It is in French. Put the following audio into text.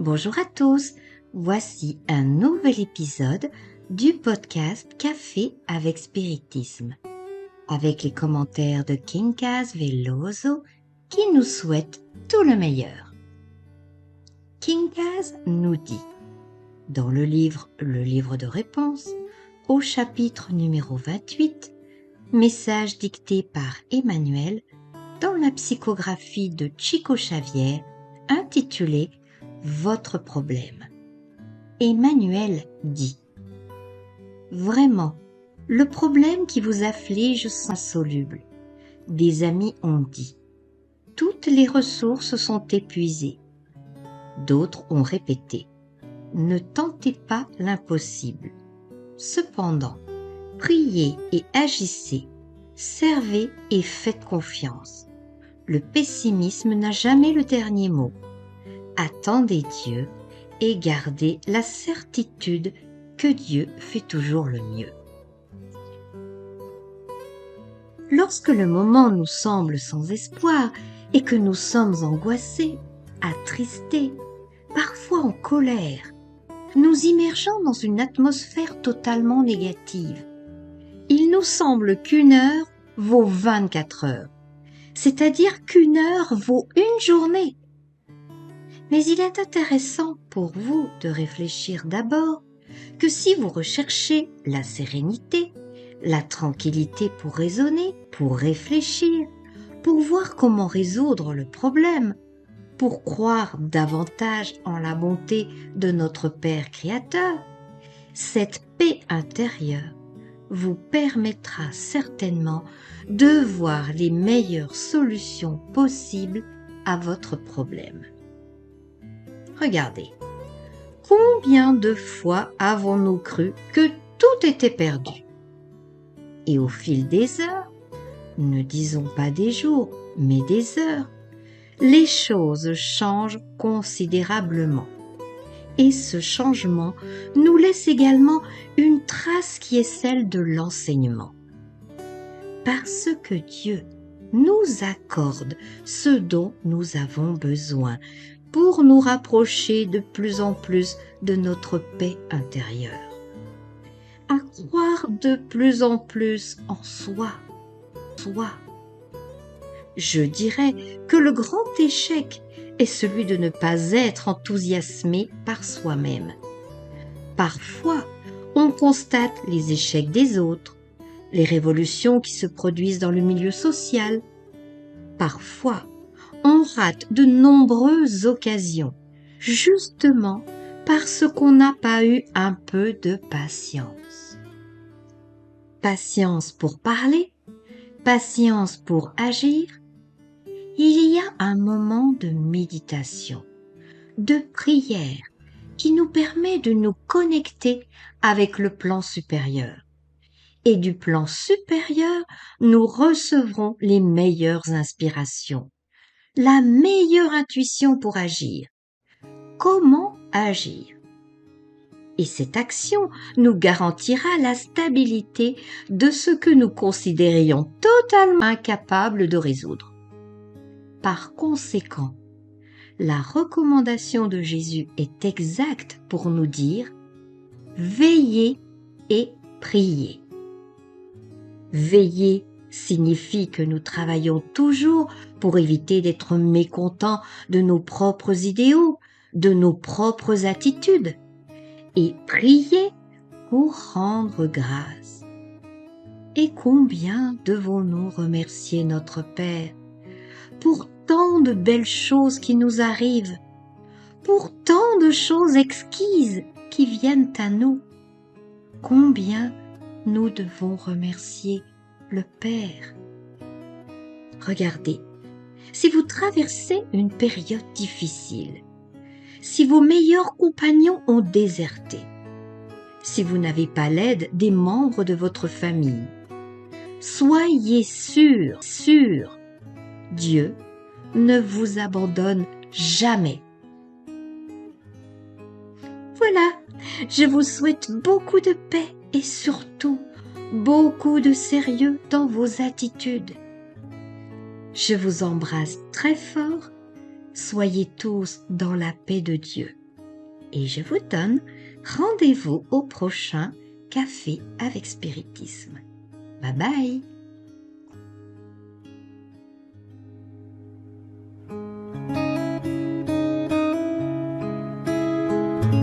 Bonjour à tous, voici un nouvel épisode du podcast Café avec Spiritisme, avec les commentaires de Quincas Veloso qui nous souhaite tout le meilleur. Quincas nous dit, dans le livre de réponse, au chapitre numéro 28, message dicté par Emmanuel, dans la psychographie de Chico Xavier, intitulée Votre problème. Emmanuel dit: Vraiment, le problème qui vous afflige est insoluble. Des amis ont dit: toutes les ressources sont épuisées. D'autres ont répété: ne tentez pas l'impossible. Cependant, priez et agissez, servez et faites confiance. Le pessimisme n'a jamais le dernier mot. Attendez Dieu et gardez la certitude que Dieu fait toujours le mieux. Lorsque le moment nous semble sans espoir et que nous sommes angoissés, attristés, parfois en colère, nous immergeons dans une atmosphère totalement négative. Il nous semble qu'une heure vaut 24 heures, c'est-à-dire qu'une heure vaut une journée. Mais il est intéressant pour vous de réfléchir d'abord que si vous recherchez la sérénité, la tranquillité pour raisonner, pour réfléchir, pour voir comment résoudre le problème, pour croire davantage en la bonté de notre Père Créateur, cette paix intérieure vous permettra certainement de voir les meilleures solutions possibles à votre problème. Regardez, combien de fois avons-nous cru que tout était perdu? Et au fil des heures, ne disons pas des jours, mais des heures, les choses changent considérablement. Et ce changement nous laisse également une trace qui est celle de l'enseignement. Parce que Dieu nous accorde ce dont nous avons besoin pour nous rapprocher de plus en plus de notre paix intérieure, à croire de plus en plus en soi. Je dirais que le grand échec est celui de ne pas être enthousiasmé par soi-même. Parfois, on constate les échecs des autres, les révolutions qui se produisent dans le milieu social. Parfois, on rate de nombreuses occasions, justement parce qu'on n'a pas eu un peu de patience. Patience pour parler, patience pour agir. Il y a un moment de méditation, de prière, qui nous permet de nous connecter avec le plan supérieur. Et du plan supérieur, nous recevrons les meilleures inspirations, la meilleure intuition pour agir. Comment agir? Et cette action nous garantira la stabilité de ce que nous considérions totalement incapables de résoudre. Par conséquent, la recommandation de Jésus est exacte pour nous dire « Veillez et priez ». Veiller signifie que nous travaillons toujours pour éviter d'être mécontents de nos propres idéaux, de nos propres attitudes, et prier pour rendre grâce. Et combien devons-nous remercier notre Père pour tant de belles choses qui nous arrivent, pour tant de choses exquises qui viennent à nous. Combien nous devons remercier le Père. Regardez, si vous traversez une période difficile, si vos meilleurs compagnons ont déserté, si vous n'avez pas l'aide des membres de votre famille, soyez sûr, Dieu ne vous abandonne jamais. Voilà, je vous souhaite beaucoup de paix et surtout beaucoup de sérieux dans vos attitudes. Je vous embrasse très fort. Soyez tous dans la paix de Dieu. et je vous donne rendez-vous au prochain Café avec Spiritisme. Bye bye!